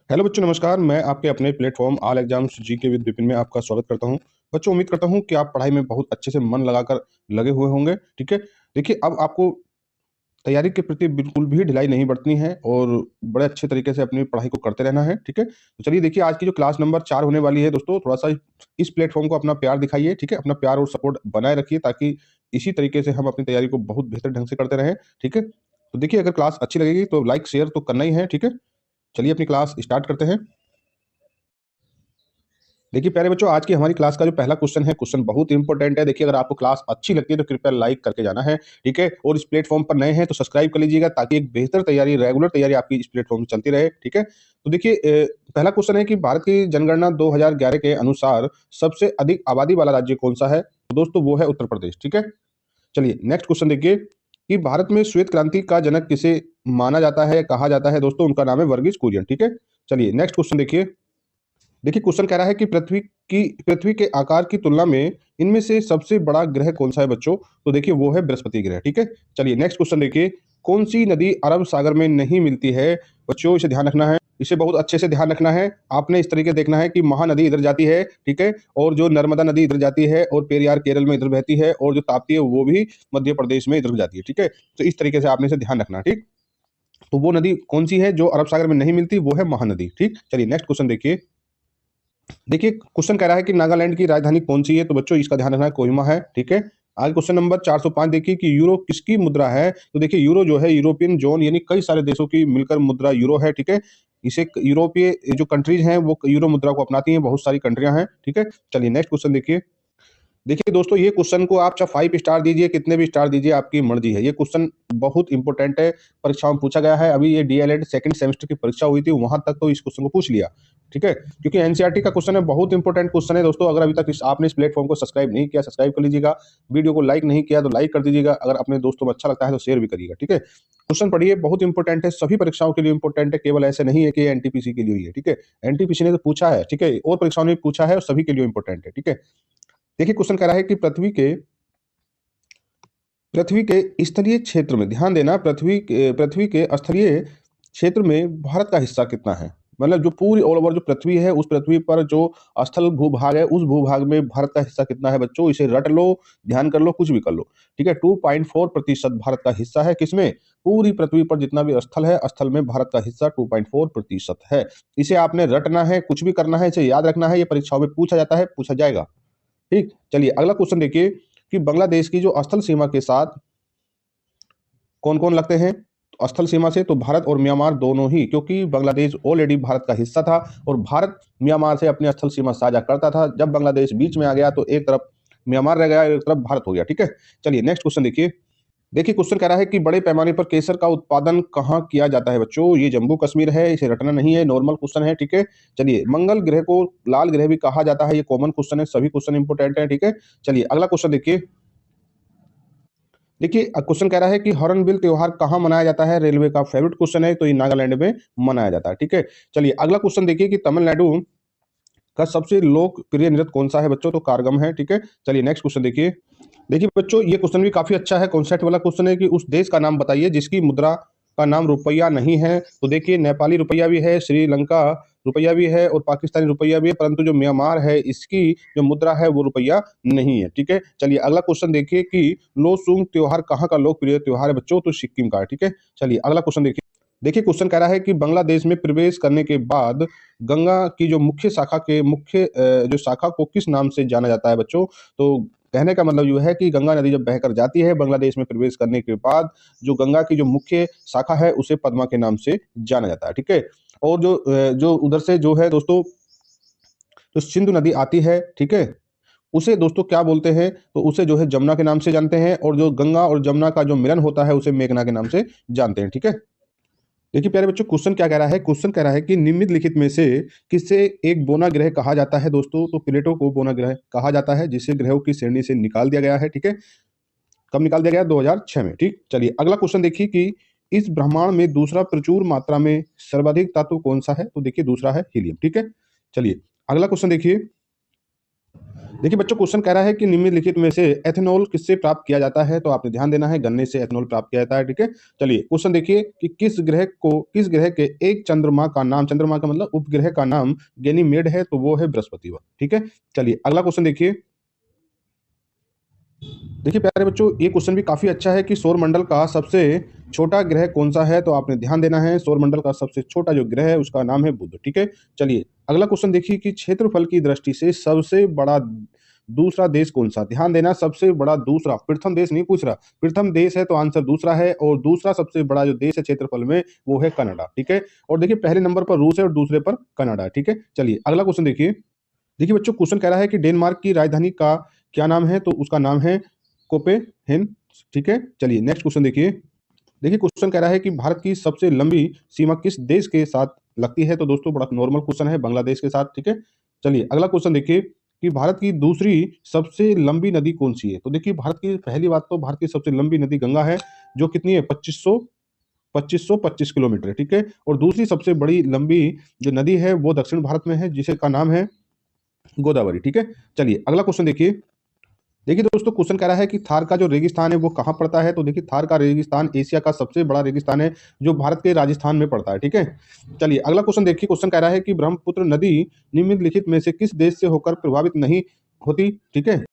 Hello बच्चों, नमस्कार। मैं आपके अपने platform all exams GK with Vipin में आपका स्वागत करता हूं। बच्चों, उम्मीद करता हूं कि आप पढ़ाई में बहुत अच्छे से मन लगाकर लगे हुए होंगे। ठीक है। देखिए, अब आपको तैयारी के प्रति बिल्कुल भी ढिलाई नहीं बरतनी है और बड़े अच्छे तरीके से अपनी पढ़ाई को करते रहना है। ठीक है। तो चलिए देखिए, आज की जो क्लास नंबर 4 होने वाली है दोस्तों, थोड़ा सा इस प्लेटफॉर्म को अपना प्यार दिखाइए। ठीक है, अपना प्यार और सपोर्ट बनाए रखिए ताकि इसी तरीके से हम अपनी तैयारी को बहुत बेहतर ढंग से करते रहें। ठीक है। तो देखिए, अगर क्लास अच्छी लगेगी तो लाइक शेयर तो करना ही है। ठीक है। चलिए अपनी क्लास स्टार्ट करते हैं। देखिए प्यारे बच्चों, आज की हमारी क्लास का जो पहला क्वेश्चन है, क्वेश्चन बहुत इंपॉर्टेंट है। देखिए, अगर आपको क्लास अच्छी लगती है तो कृपया लाइक करके जाना है। ठीक है। और इस प्लेटफॉर्म पर नए हैं तो सब्सक्राइब कर लीजिएगा ताकि एक बेहतर तैयारी, रेगुलर तैयारी आपकी इस प्लेटफॉर्म में चलती रहे। ठीक है। तो देखिए, पहला क्वेश्चन है कि भारत की जनगणना 2011 के अनुसार सबसे अधिक आबादी वाला राज्य कौन सा है? तो दोस्तों वो है उत्तर प्रदेश। ठीक है। चलिए नेक्स्ट क्वेश्चन देखिए कि भारत में श्वेत क्रांति का जनक किसे माना जाता है, कहा जाता है? दोस्तों उनका नाम है वर्गीज कुरियन। ठीक है। चलिए नेक्स्ट क्वेश्चन देखिए। देखिए क्वेश्चन कह रहा है कि पृथ्वी के आकार की तुलना में इनमें से सबसे बड़ा ग्रह कौन सा है बच्चों? तो देखिए वो है बृहस्पति ग्रह। ठीक है। चलिए नेक्स्ट क्वेश्चन देखिए। कौन सी नदी अरब सागर में नहीं मिलती है? बच्चों इसे ध्यान रखना है, इसे बहुत अच्छे से ध्यान रखना है। आपने इस तरीके देखना है कि महानदी इधर जाती है, ठीक है, और जो नर्मदा नदी इधर जाती है, और पेरियार केरल में इधर बहती है, और जो ताप्ती है वो भी मध्य प्रदेश में इधर जाती है। ठीक है। तो इस तरीके से आपने इसे ध्यान रखना है। ठीक। तो वो नदी कौन सी है जो अरब सागर में नहीं मिलती? वो है महानदी। ठीक। चलिए नेक्स्ट क्वेश्चन देखिए। देखिए क्वेश्चन कह रहा है कि नागालैंड की राजधानी कौन सी है? तो बच्चों इसका ध्यान रखना है, कोहिमा है। ठीक है। आज क्वेश्चन नंबर 405 देखिए कि यूरो किसकी मुद्रा है? तो देखिए यूरो जो है यूरोपियन जोन यानी कई सारे देशों की मिलकर मुद्रा यूरो है। ठीक है। इसे यूरोपीय जो कंट्रीज हैं वो यूरो मुद्रा को अपनाती हैं, बहुत सारी कंट्रियां हैं। ठीक है। चलिए नेक्स्ट क्वेश्चन देखिए। देखिए दोस्तों, ये क्वेश्चन को आप चाहे 5 स्टार दीजिए, कितने भी स्टार दीजिए, आपकी मर्जी है। ये क्वेश्चन बहुत इंपॉर्टेंट है, परीक्षाओं में पूछा गया है। अभी ये डीएलएड सेकंड सेमेस्टर की परीक्षा हुई थी, वहां तक तो इस क्वेश्चन को पूछ लिया। ठीक है। क्योंकि एनसीईआरटी का क्वेश्चन है, बहुत इंपॉर्टेंट क्वेश्चन है दोस्तों। अगर अभी तक आपने इस प्लेटफॉर्म को सब्सक्राइब नहीं किया, सब्सक्राइब कर लीजिएगा। वीडियो को लाइक नहीं किया तो लाइक कर दीजिएगा। अगर अपने दोस्तों में अच्छा लगता है तो शेयर भी करिएगा। ठीक है। क्वेश्चन पढ़िए, बहुत इंपॉर्टेंट है, सभी परीक्षाओं के लिए इंपॉर्टेंट है, केवल ऐसे नहीं है कि एनटीपीसी के लिए ही है। ठीक है। एनटीपीसी ने तो पूछा है, ठीक है, और परीक्षाओं ने भी पूछा है, और सभी के लिए इंपॉर्टेंट है। ठीक है। देखिए क्वेश्चन कह रहा है कि पृथ्वी के स्थलीय क्षेत्र में, ध्यान देना, पृथ्वी के स्थलीय क्षेत्र में भारत का हिस्सा कितना है? मतलब जो पूरी ऑल ओवर जो पृथ्वी है, उस पृथ्वी पर जो स्थल भूभाग है, उस भूभाग में भारत का हिस्सा कितना है बच्चों? इसे रट लो, ध्यान कर लो, कुछ भी कर लो। ठीक है। 2.4% भारत का हिस्सा है। किसमें? पूरी पृथ्वी पर जितना भी स्थल है, स्थल में भारत का हिस्सा 2.4% है। इसे आपने रटना है, कुछ भी करना है, इसे याद रखना है। ये परीक्षाओं में पूछा जाता है, पूछा जाएगा। ठीक। चलिए अगला क्वेश्चन देखिए कि बांग्लादेश की जो स्थल सीमा के साथ कौन कौन लगते हैं? तो स्थल सीमा से तो भारत और म्यांमार दोनों ही, क्योंकि बांग्लादेश ऑलरेडी भारत का हिस्सा था और भारत म्यांमार से अपनी स्थल सीमा साझा करता था। जब बांग्लादेश बीच में आ गया तो एक तरफ म्यांमार रह गया, एक तरफ भारत हो गया। ठीक है। चलिए नेक्स्ट क्वेश्चन देखिए। देखिए क्वेश्चन कह रहा है कि बड़े पैमाने पर केसर का उत्पादन कहाँ किया जाता है बच्चों? ये जम्मू कश्मीर है, इसे रटना नहीं है, नॉर्मल क्वेश्चन है। ठीक है। चलिए, मंगल ग्रह को लाल ग्रह भी कहा जाता है, ये कॉमन क्वेश्चन है, सभी क्वेश्चन इंपोर्टेंट है। ठीक है। चलिए अगला क्वेश्चन देखिए। देखिए क्वेश्चन कह रहा है कि हॉर्नबिल त्योहार कहाँ मनाया जाता है? रेलवे का फेवरेट क्वेश्चन है, तो ये नागालैंड में मनाया जाता है। ठीक है। चलिए अगला क्वेश्चन देखिए कि तमिलनाडु का सबसे लोकप्रिय नृत्य कौन सा है बच्चों? तो कारगम है। ठीक है। चलिए नेक्स्ट क्वेश्चन देखिए। देखिए बच्चों, ये क्वेश्चन भी काफी अच्छा है, कॉन्सेप्ट वाला क्वेश्चन है कि उस देश का नाम बताइए जिसकी मुद्रा का नाम रुपया नहीं है। तो देखिए नेपाली रुपया भी है, श्रीलंका रुपया भी है, और पाकिस्तानी रुपया भी है, परंतु जो म्यांमार है इसकी जो मुद्रा है वो रुपया नहीं है। ठीक है। चलिए अगला क्वेश्चन देखिए कि लोसूंग त्योहार कहाँ का लोकप्रिय त्योहार है बच्चों? तो सिक्किम का है। ठीक है। चलिए अगला क्वेश्चन देखिए। देखिए क्वेश्चन कह रहा है कि बांग्लादेश में प्रवेश करने के बाद गंगा की जो मुख्य शाखा के मुख्य जो शाखा को किस नाम से जाना जाता है बच्चों? तो कहने का मतलब ये है कि गंगा नदी जब बहकर जाती है बांग्लादेश में प्रवेश करने के बाद, जो गंगा की जो मुख्य शाखा है उसे पद्मा के नाम से जाना जाता है। ठीक है। और जो उधर से जो है दोस्तों, जो सिंधु नदी आती है, ठीक है, उसे दोस्तों क्या बोलते हैं? तो उसे जो है जमुना के नाम से जानते हैं, और जो गंगा और जमुना का जो मिलन होता है उसे मेघना के नाम से जानते हैं। ठीक है। देखिए प्यारे बच्चों, क्वेश्चन क्या कह रहा है? क्वेश्चन कह रहा है कि निम्नलिखित में से किसे एक बोना ग्रह कहा जाता है दोस्तों? तो प्लेटो को बोना ग्रह कहा जाता है, जिसे ग्रहों की श्रेणी से निकाल दिया गया है। ठीक है। कब निकाल दिया गया? 2006 में। ठीक। चलिए अगला क्वेश्चन देखिए कि इस ब्रह्मांड में दूसरा प्रचुर मात्रा में सर्वाधिक तत्व कौन सा है? तो देखिए दूसरा है हीलियम। ठीक है। चलिए अगला क्वेश्चन देखिए। देखिए बच्चों, क्वेश्चन कह रहा है कि निम्नलिखित में से एथेनॉल किससे प्राप्त किया जाता है, तो आपने ध्यान देना है, गन्ने से एथेनॉल प्राप्त किया जाता है। ठीक है, चलिए क्वेश्चन देखिए कि किस ग्रह के एक चंद्रमा का नाम, चंद्रमा का मतलब उपग्रह का नाम गैनीमेड है, तो वो है बृहस्पति। ठीक है, चलिए अगला क्वेश्चन देखिए। देखिए प्यारे बच्चों, ये क्वेश्चन भी काफी अच्छा है कि सौरमंडल का सबसे छोटा ग्रह कौन सा है, तो आपने ध्यान देना है, सौरमंडल का सबसे छोटा जो ग्रह है उसका नाम है बुध। ठीक है, चलिए अगला क्वेश्चन देखिए कि क्षेत्रफल की दृष्टि से सबसे बड़ा दूसरा देश कौन सा। ध्यान देना, सबसे बड़ा दूसरा, प्रथम देश नहीं पूछ रहा, प्रथम देश है तो आंसर दूसरा है, और दूसरा सबसे बड़ा जो देश है क्षेत्रफल में वो है कनाडा। ठीक है, और देखिए पहले नंबर पर रूस है और दूसरे पर कनाडा। ठीक है, चलिए अगला क्वेश्चन देखिए। देखिए बच्चों, क्वेश्चन कह रहा है कि डेनमार्क की राजधानी का क्या नाम है, तो उसका नाम है कोपेनहेगन। ठीक है, चलिए नेक्स्ट क्वेश्चन देखिए। देखिए क्वेश्चन कह रहा है कि भारत की सबसे लंबी सीमा किस देश के साथ लगती है, तो दोस्तों बड़ा नॉर्मल क्वेश्चन है, बांग्लादेश के साथ। ठीक है, चलिए अगला क्वेश्चन देखिए कि भारत की दूसरी सबसे लंबी नदी कौन सी है, तो देखिए भारत की पहली बात तो भारत की सबसे लंबी नदी गंगा है, जो कितनी है 2525 किलोमीटर। ठीक है, और दूसरी सबसे बड़ी लंबी जो नदी है वो दक्षिण भारत में है, जिसे का नाम है गोदावरी। ठीक है, चलिए अगला क्वेश्चन देखिए। देखिए दोस्तों, क्वेश्चन कह रहा है कि थार का जो रेगिस्तान है वो कहाँ पड़ता है, तो देखिए थार का रेगिस्तान एशिया का सबसे बड़ा रेगिस्तान है, जो भारत के राजस्थान में पड़ता है। ठीक है, चलिए अगला क्वेश्चन देखिए। क्वेश्चन कह रहा है कि ब्रह्मपुत्र नदी निम्नलिखित में से किस देश से होकर प्रभावित नहीं होती। ठीक है,